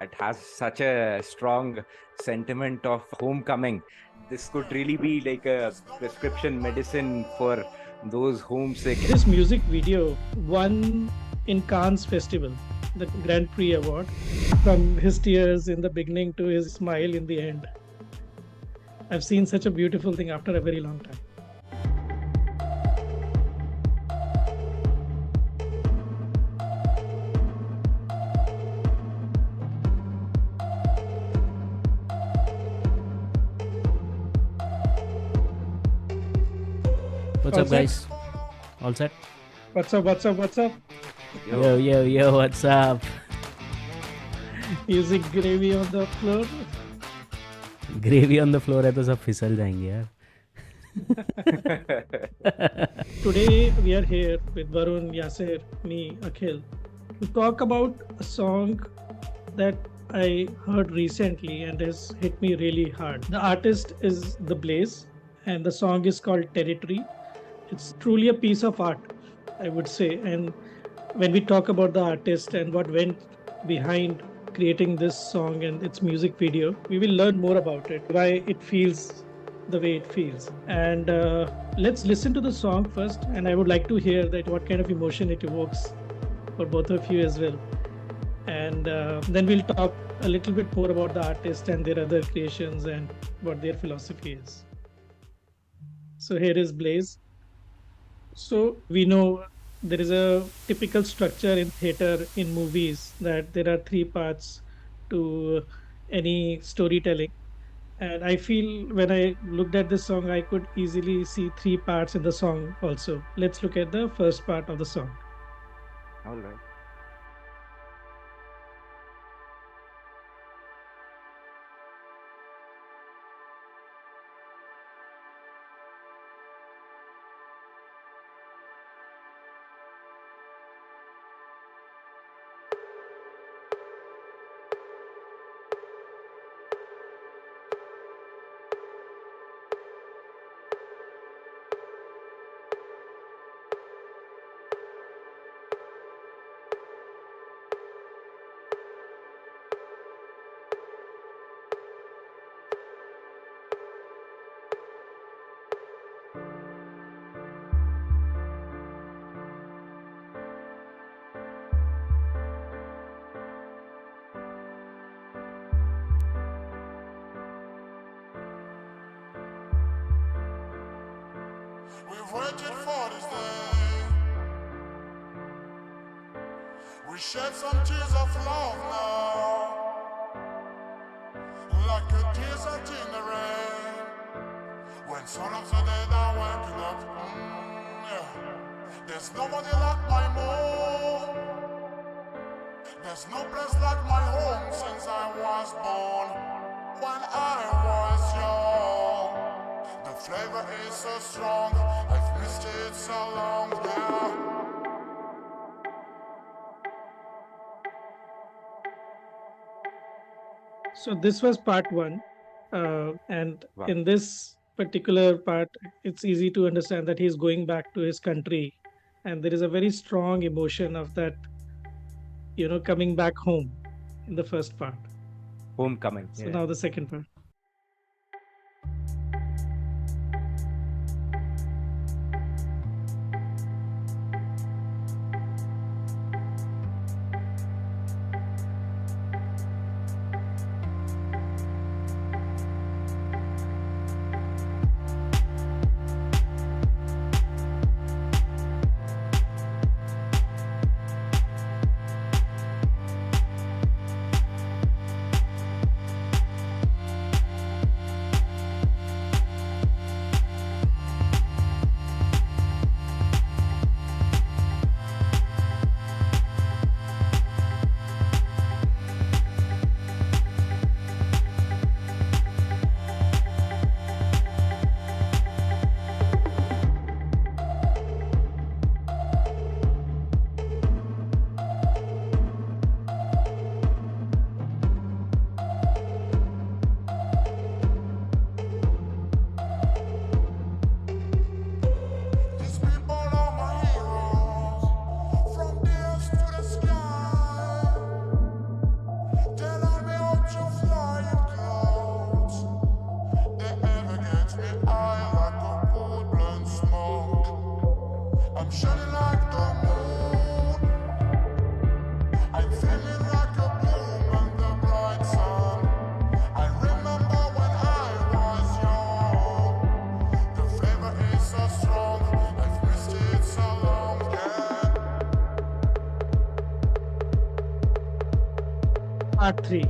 It has such a strong sentiment of homecoming. This could really be like a prescription medicine for those homesick. This music video won in Cannes Festival, the Grand Prix award, from his tears in the beginning to his smile in the end. I've seen such a beautiful thing after a very long time. What's All up, set? guys? All set? What's up? What's up? What's up? Yo, what's up? Music gravy on the floor. Gravy on the floor है तो सब फिसल जाएंगे यार. Today we are here with Varun, Yasir, me, Akhil, to talk about a song that I heard recently and has hit me really hard. The artist is The Blaze, and the song is called Territory. It's truly a piece of art, I would say. And when we talk about the artist and what went behind creating this song and its music video, we will learn more about it, why it feels the way it feels. And let's listen to the song first. And I would like to hear that what kind of emotion it evokes for both of you as well. And then we'll talk a little bit more about the artist and their other creations and what their philosophy is. So here is Blaze. So we know there is a typical structure in theater, in movies, that there are three parts to any storytelling. And I feel when I looked at this song, I could easily see three parts in the song also. Let's look at the first part of the song. All right. We've waited for this day. We shed some tears of love now, like a desert in the rain. When sun of the dead are waking up, yeah. There's nobody like my moon. There's no place like my home since I was born. When I was young, the flavor is so strong. I've missed it so long now. So this was part one. And Wow. in this particular part, it's easy to understand that he's going back to his country. And there is a very strong emotion of that, coming back home in the first part. Homecoming. So Yeah. now the second part. part 3.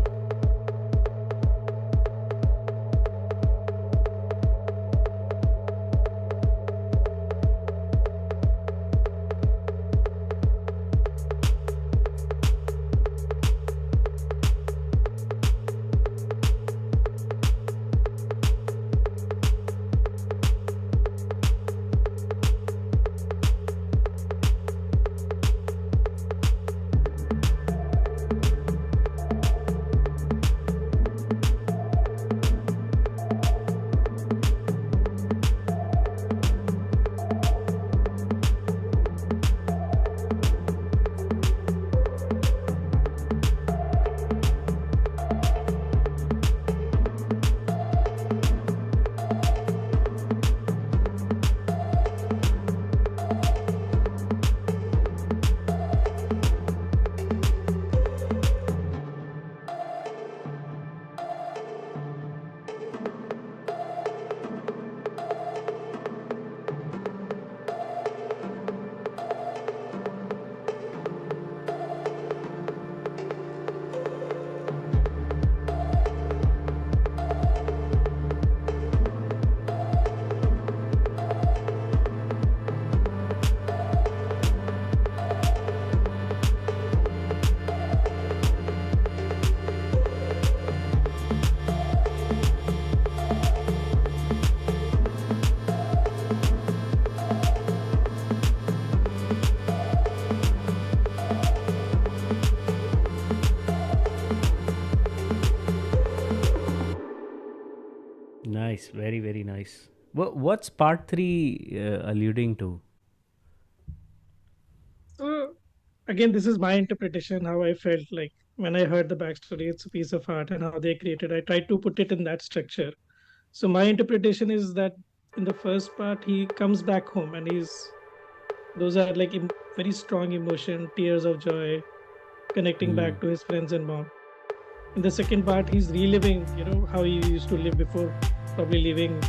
Nice, very, very nice. What's part 3 alluding to? So again, this is my interpretation, how I felt like when I heard the backstory. It's a piece of art and how they created. I tried to put it in that structure. So my interpretation is that in the first part, he comes back home and those are like very strong emotion, tears of joy, connecting back to his friends and mom. In the second part, he's reliving, how he used to live before, probably living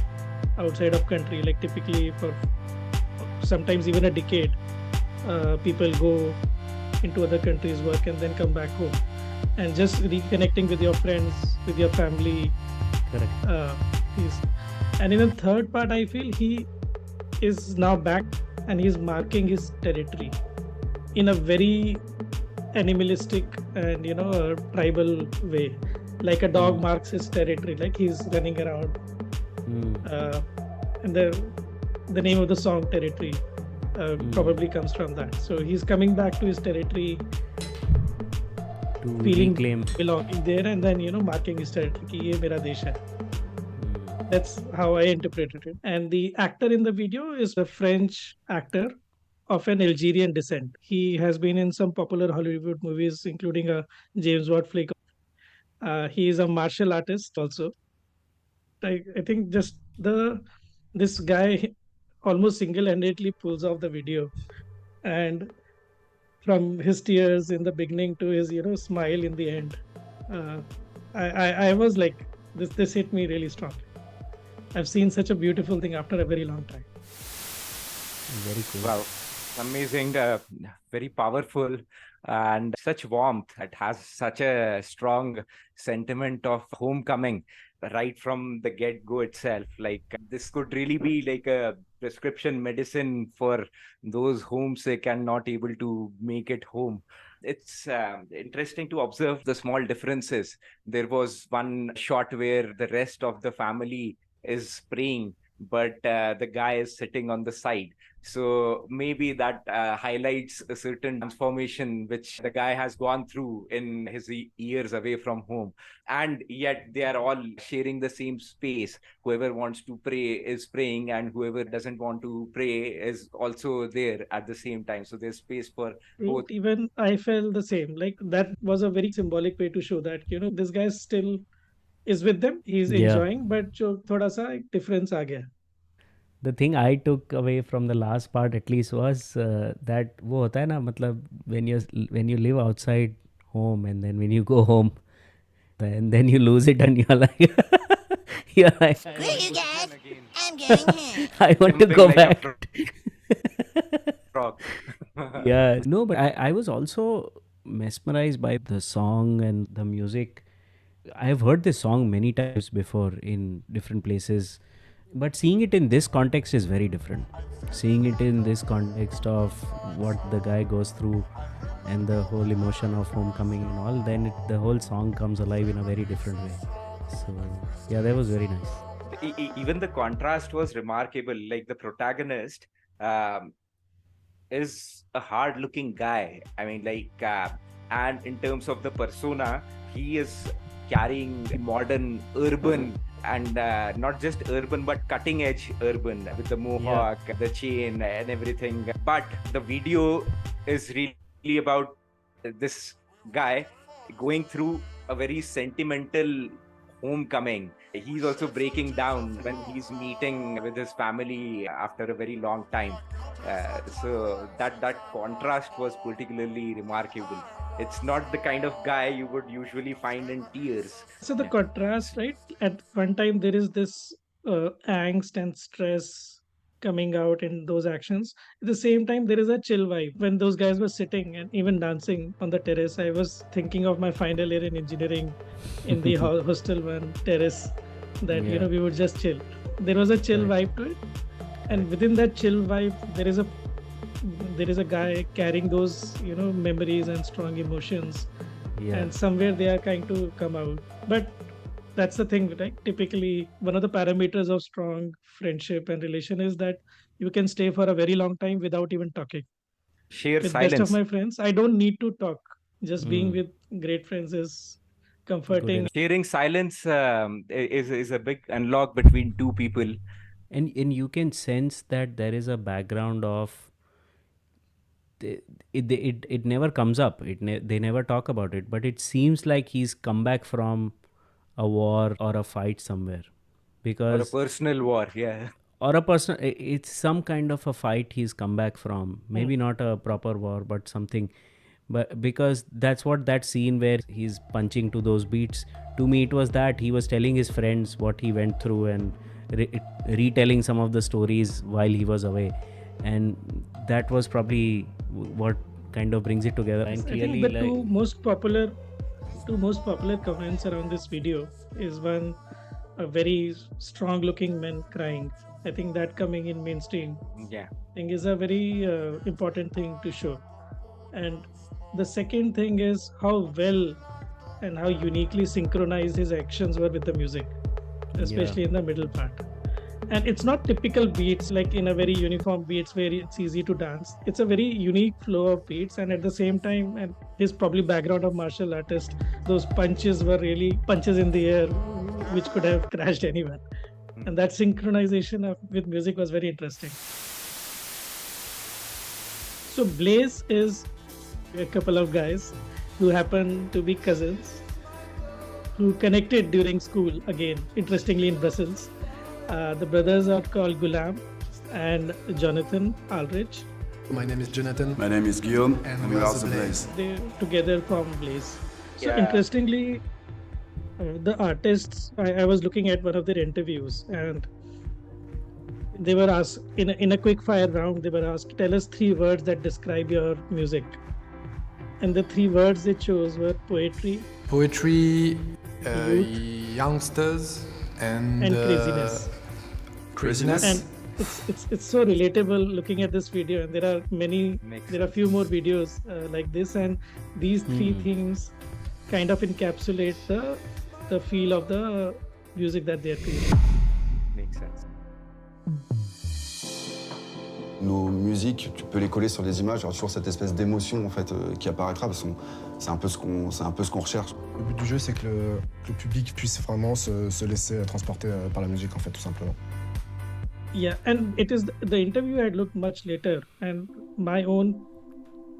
outside of country, like typically for sometimes even a decade. People go into other countries, work, and then come back home, and just reconnecting with your friends, with your family. Correct. And in the third part, I feel he is now back and he's marking his territory in a very animalistic and a tribal way, like a dog marks his territory, like he's running around. And the name of the song "Territory" probably comes from that. So he's coming back to his territory, To feeling reclaim. belonging there, and then marking his territory ki ye mera desh hai. That's how I interpreted it. And the actor in the video is a French actor of an Algerian descent. He has been in some popular Hollywood movies, including a James Bond flick. He is a martial artist also. I think just this guy almost single-handedly pulls off the video, and from his tears in the beginning to his smile in the end, I was like, this hit me really strongly. I've seen such a beautiful thing after a very long time. Very cool. Wow, amazing, very powerful, and such warmth. It has such a strong sentiment of homecoming right from the get-go itself. Like this could really be like a prescription medicine for those homesick and not able to make it home. It's interesting to observe the small differences. There was one shot where the rest of the family is praying, but the guy is sitting on the side. So maybe that highlights a certain transformation which the guy has gone through in his years away from home. And yet they are all sharing the same space. Whoever wants to pray is praying, and whoever doesn't want to pray is also there at the same time. So there's space for both. Even I felt the same. Like that was a very symbolic way to show that this guy still is with them. He's enjoying, but जो थोड़ा सा एक difference आ गया. The thing I took away from the last part at least was that वो होता है ना, मतलब when you live outside home and then when you go home and then you lose it and you're like Screw you guys, I'm going home. I want to Jumping go like a back. frog. Yeah, no, but I was also mesmerized by the song and the music. I've heard this song many times before in different places, but seeing it in this context is very different. Seeing it in this context of what the guy goes through and the whole emotion of homecoming and all, then the whole song comes alive in a very different way. So yeah, that was very nice. Even the contrast was remarkable. Like the protagonist is a hard looking guy. I mean, and in terms of the persona, he is carrying modern urban and not just urban but cutting edge urban with the mohawk, the chain, and everything. But the video is really about this guy going through a very sentimental homecoming. He's also breaking down when he's meeting with his family after a very long time. So that contrast was particularly remarkable. It's not the kind of guy you would usually find in tears. So the contrast, right? At one time there is this angst and stress coming out in those actions. At the same time, there is a chill vibe. When those guys were sitting and even dancing on the terrace, I was thinking of my final year in engineering in the hostel one terrace that we would just chill. There was a chill vibe to it, and within that chill vibe, there is a guy carrying those memories and strong emotions, and somewhere they are trying to come out. But that's the thing, right? Typically, one of the parameters of strong friendship and relation is that you can stay for a very long time without even talking. Sheer With silence. best of my friends, I don't need to talk. Just being with great friends is comforting. Sharing silence is a big unlock between two people. And you can sense that there is a background of it never comes up. They never talk about it, but it seems like he's come back from a war or a fight somewhere, because Or a personal war, or a person, it's some kind of a fight he's come back from. Maybe not a proper war, but something. But because that's what that scene where he's punching to those beats, to me it was that he was telling his friends what he went through and retelling some of the stories while he was away, and that was probably what kind of brings it together. And clearly, I think the two most popular comments around this video is one, a very strong looking man crying. I think that coming in mainstream thing is a very important thing to show. And the second thing is how well and how uniquely synchronized his actions were with the music, especially in the middle part. And it's not typical beats like in a very uniform beats where it's easy to dance. It's a very unique flow of beats, and at the same time, and his probably background of martial artist, those punches were really punches in the air which could have crashed anyone. And that synchronization with music was very interesting. So Blaze is a couple of guys who happen to be cousins who connected during school, again interestingly in Brussels. The brothers are called Gulam and Jonathan Aldrich. My name is Jonathan. My name is Guillaume, and we are the Blaze. They together form Blaze. So interestingly, the artists, I was looking at one of their interviews, and they were asked in a quick fire round, they were asked, tell us 3 words that describe your music. And the 3 words they chose were poetry, youngsters, and craziness. Craziness. And it's so relatable looking at this video, and there are a few more videos like this, and these 3 things kind of encapsulate the feel of the music that they are creating. Makes sense. Nos musiques, tu peux les coller sur les images, il y aura toujours cette espèce d'émotion en fait qui apparaîtra parce que c'est un peu ce qu'on recherche. Le but du jeu, c'est que le public puisse vraiment se laisser transporter par la musique en fait, tout simplement. Yeah, and it is the interview I had looked much later, and my own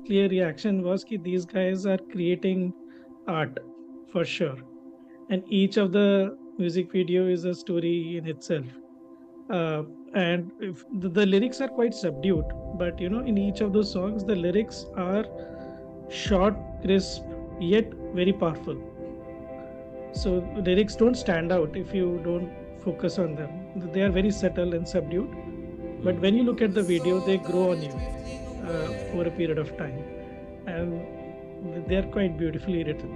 clear reaction was that these guys are creating art for sure, and each of the music video is a story in itself. And if the lyrics are quite subdued, but in each of those songs the lyrics are short, crisp, yet very powerful. So lyrics don't stand out if you don't focus on them. They are very subtle and subdued, but when you look at the video, they grow on you over a period of time. And They are quite beautifully written.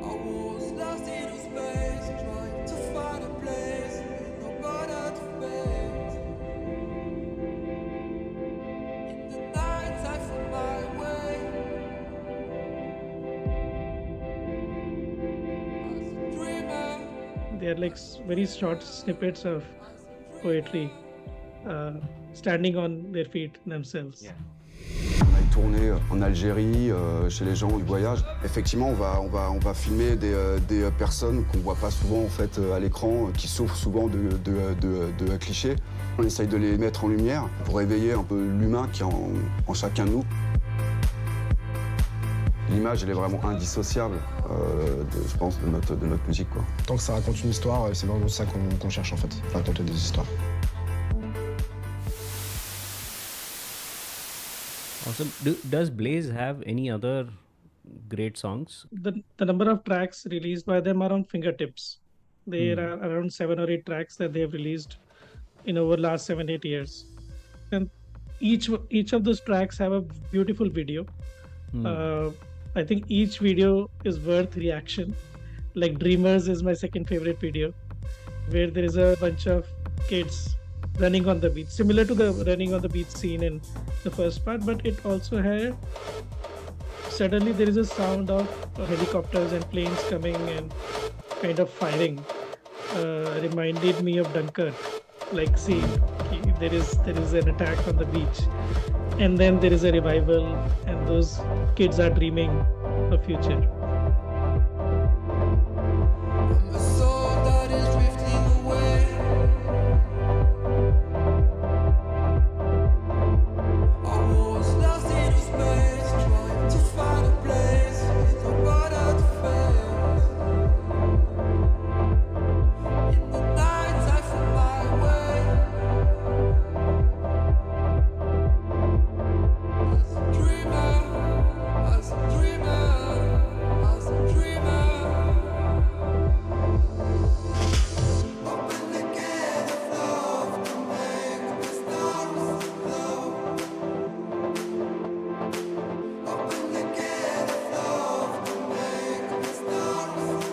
I was lost in space, trying to find a place with no border to face. In the night I found my way. As a dreamer, They are like very short snippets of poetry, standing on their feet themselves. Yeah. On a tourné en Algérie, chez les gens du voyage. Effectivement, on va filmer des personnes qu'on voit pas souvent en fait à l'écran, qui souffrent souvent de clichés. On essaye de les mettre en lumière pour réveiller un peu l'humain qui est en chacun de nous. L'image, elle est vraiment indissociable, je pense, de notre musique, quoi. Tant que ça raconte une histoire, c'est vraiment ça qu'on cherche en fait, raconter des histoires. Awesome. Does Blaze have any other great songs? The number of tracks released by them are on fingertips. There are around 7 or 8 tracks that they have released in over last 7-8 years, and each of those tracks have a beautiful video. I think each video is worth reaction. Like Dreamers is my second favorite video, where there is a bunch of kids running on the beach, similar to the running on the beach scene in the first part, but it also had suddenly there is a sound of helicopters and planes coming and kind of firing. Reminded me of Dunkirk. Like, see, there is an attack on the beach, and then there is a revival, and those kids are dreaming of future. I'm a soul that is drifting away. I was lost in space, trying to find a place with no border to face. In the night I found my way. As a dreamer, as a dreamer, as a dreamer. Open the gate of love to make the stars glow. Open the gate of love to make the stars glow. Open the gate of love to make the stars glow. Open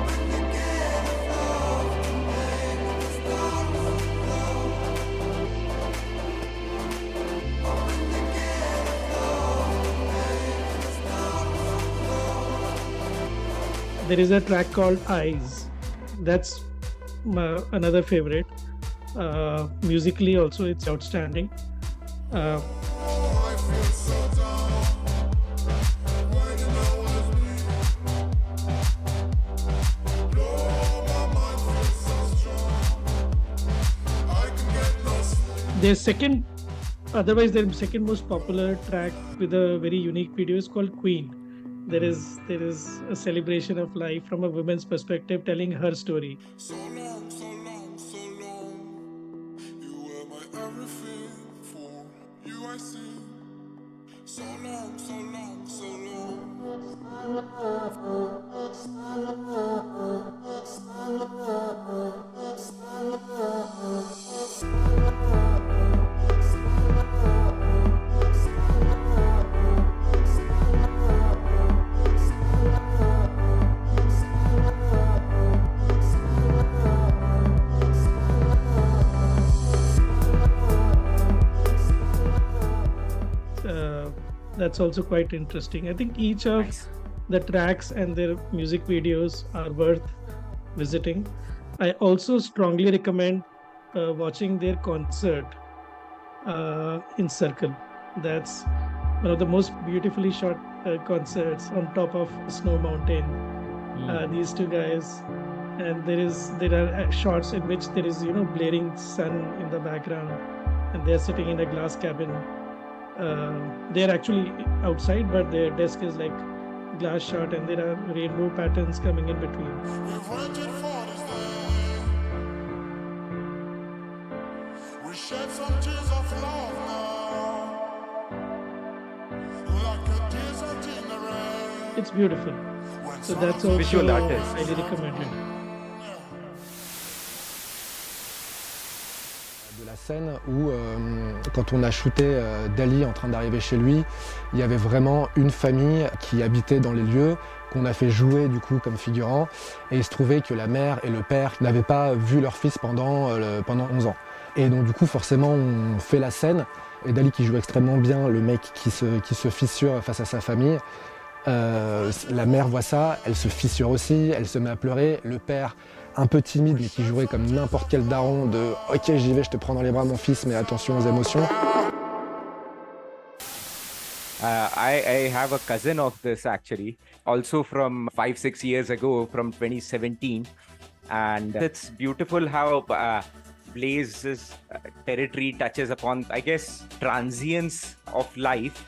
the gate of love to make the stars glow. There is a track called Eyes. That's another favorite. Musically also, it's outstanding. I feel so down when you're not with me. Lord, my mind feels so strong. I can get no sleep. Their second most popular track with a very unique video is called Queen. There is a celebration of life from a woman's perspective, telling her story. So long, so long, so long. You were my everything. For you I sing. So long, so long, so long. That's also quite interesting. I think each of the tracks and their music videos are worth visiting. I also strongly recommend watching their concert in Circle. That's one of the most beautifully shot concerts on top of a snow mountain. These two guys, and there are shots in which there is blaring sun in the background, and they're sitting in a glass cabin. They're actually outside, but their desk is like glass shot, and there are rainbow patterns coming in between. We've waited for this day. We shed some tears of love now, like a desert in the rain. It's beautiful. When So sun that's of also Visual artist. highly recommended. De la scène où, quand on a shooté Dali en train d'arriver chez lui, il y avait vraiment une famille qui habitait dans les lieux, qu'on a fait jouer du coup comme figurant, et il se trouvait que la mère et le père n'avaient pas vu leur fils pendant 11 ans. Et donc du coup forcément on fait la scène, et Dali qui joue extrêmement bien, le mec qui se fissure face à sa famille. La mère voit ça, elle se fissure aussi, elle se met à pleurer. Le père, un peu timide, mais qui jouerait comme n'importe quel daron de « Ok, j'y vais, je te prends dans les bras mon fils, mais attention aux émotions ». I have a cousin of this actually, also from 5-6 years ago, from 2017. And it's beautiful how Blaze's territory touches upon, I guess, transience of life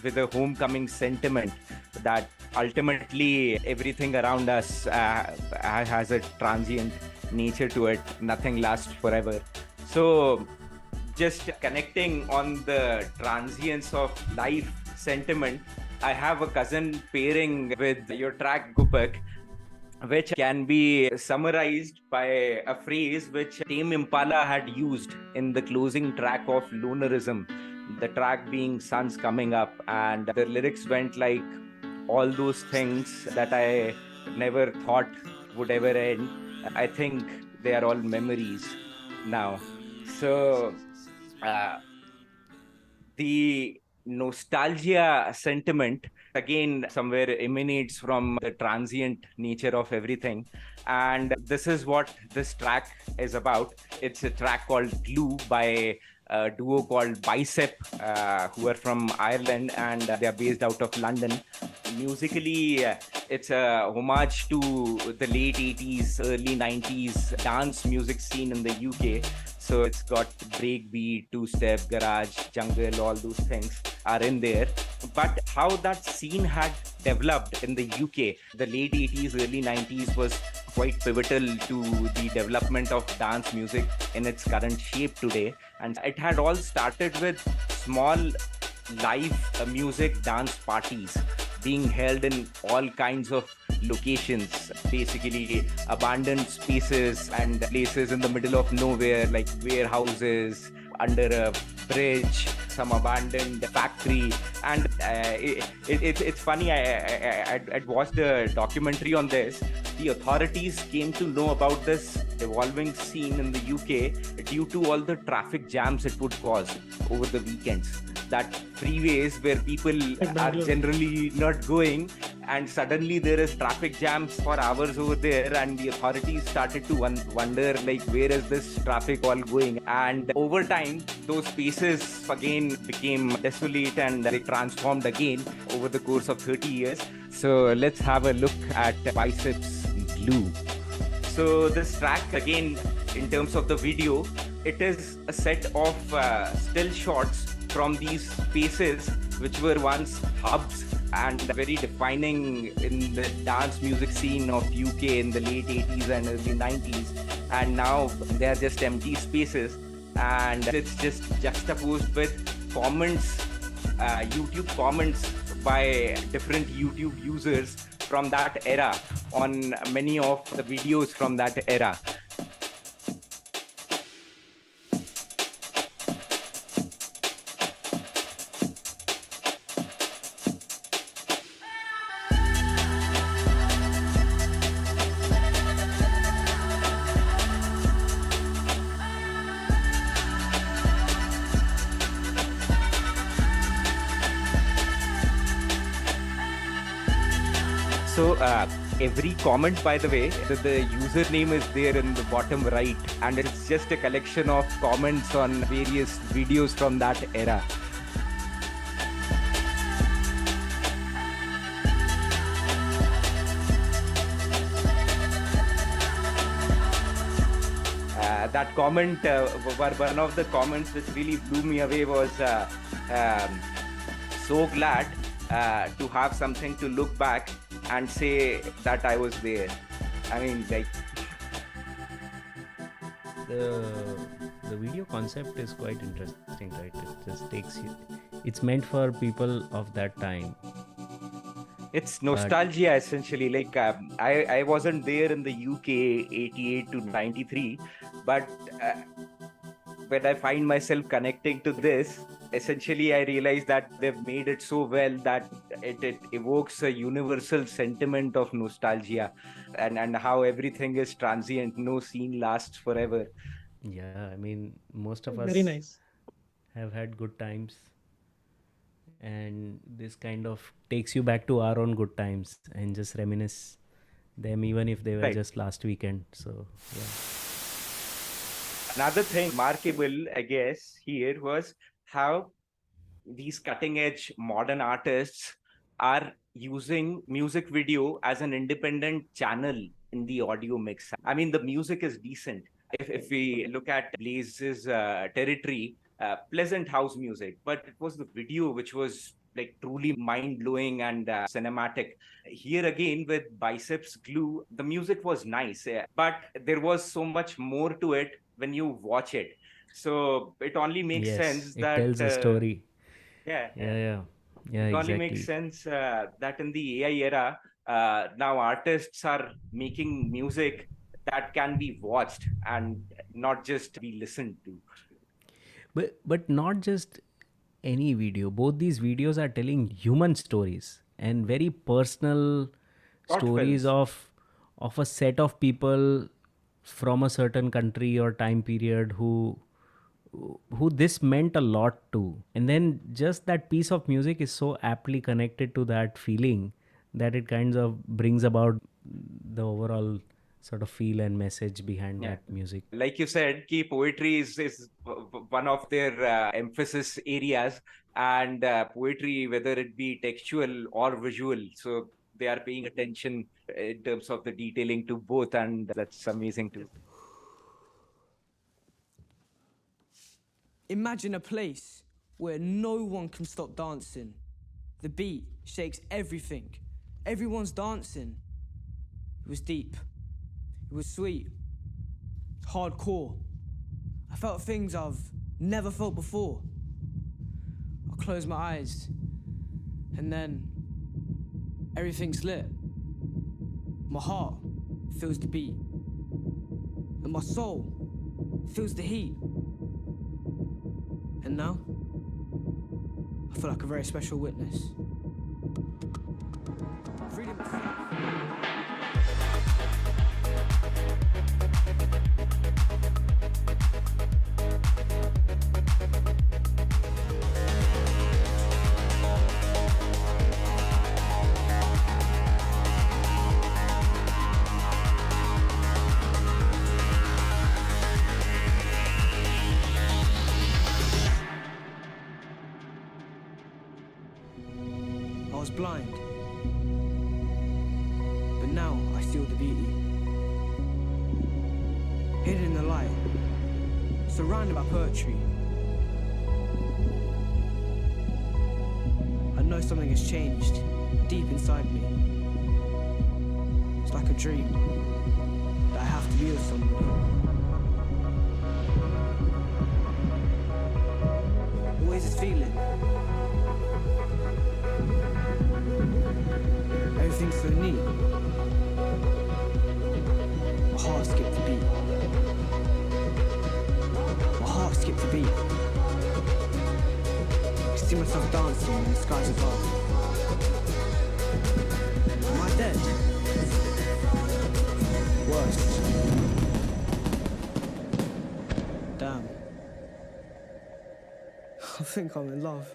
with a homecoming sentiment that ultimately everything around us has a transient nature to it. Nothing lasts forever. So just connecting on the transience of life sentiment, I have a cousin pairing with your track Gupak, which can be summarized by a phrase which Tame Impala had used in the closing track of Lunarism, the track being Sun's Coming Up, and the lyrics went like, all those things that I never thought would ever end, I think they are all memories now. So the nostalgia sentiment again somewhere emanates from the transient nature of everything, and this is what this track is about. It's a track called Glue by a duo called Bicep, who are from Ireland, and they are based out of London. Musically, it's a homage to the late 80s, early 90s dance music scene in the UK. So it's got breakbeat, two-step, garage, jungle, all those things are in there. But how that scene had developed in the UK, the late 80s, early 90s was quite pivotal to the development of dance music in its current shape today. And it had all started with small live music dance parties being held in all kinds of locations, basically abandoned spaces and places in the middle of nowhere, like warehouses, under a bridge, some abandoned factory. And it's funny, I'd watched a documentary on this. The authorities came to know about this evolving scene in the UK due to all the traffic jams it would cause over the weekends. That freeways where people are generally not going, and suddenly there is traffic jams for hours over there, and the authorities started to wonder like, where is this traffic all going? And over time those spaces again became desolate and they transformed again over the course of 30 years. So let's have a look at Bicep's Glue. So this track, again, in terms of the video, it is a set of still shots from these spaces which were once hubs and very defining in the dance music scene of UK in the late 80s and early 90s. And now they are just empty spaces, and it's just juxtaposed with comments, YouTube comments by different YouTube users from that era on many of the videos from that era. So every comment, by the way, the username is there in the bottom right, and it's just a collection of comments on various videos from that era. That comment, one of the comments which really blew me away was, so glad to have something to look back and say that I was there. I mean, like, the video concept is quite interesting, right? It just takes you, it's meant for people of that time. It's nostalgia essentially. Like I wasn't there in the UK 88 to 93, but when I find myself connecting to this, essentially I realize that they've made it so well that it evokes a universal sentiment of nostalgia, and how everything is transient, no scene lasts forever. Yeah, I mean, most of Very us nice. have had good times, and this kind of takes you back to our own good times and just reminisce them, even if they were Right. just last weekend. So, yeah. Another thing remarkable, I guess, here was how these cutting edge modern artists are using music video as an independent channel in the audio mix. I mean, the music is decent. If we look at Blaze's territory, pleasant house music, but it was the video which was like truly mind blowing and cinematic. Here again with Biceps Glue, the music was nice, but there was so much more to it when you watch it. So it only makes Yes, sense it that tells a story. yeah, Yeah, yeah, yeah, it only makes exactly. sense that in the AI era, now artists are making music that can be watched and not just be listened to. But not just any video. Both these videos are telling human stories and very personal Short stories films. of a set of people from a certain country or time period who this meant a lot to. And then just that piece of music is so aptly connected to that feeling that it kind of brings about the overall sort of feel and message behind Yeah. that music. Like you said, key poetry is one of their emphasis areas, and poetry, whether it be textual or visual, so they are paying attention in terms of the detailing to both, and that's amazing too. Imagine a place where no one can stop dancing. The beat shakes everything. Everyone's dancing. It was deep. It was sweet. Hardcore. I felt things I've never felt before. I closed my eyes, and then everything's lit. My heart feels the beat, and my soul feels the heat. And now, I feel like a very special witness. Freedom of faith. I was blind, but now I feel the beauty. Hidden in the light, surrounded by poetry. I know something has changed deep inside me. It's like a dream that I have to be with somebody. Always this feeling. Everything's so neat. My heart skipped a beat. My heart skipped a beat. I see myself dancing in the skies above. Am I dead? Worse. Damn. I think I'm in love.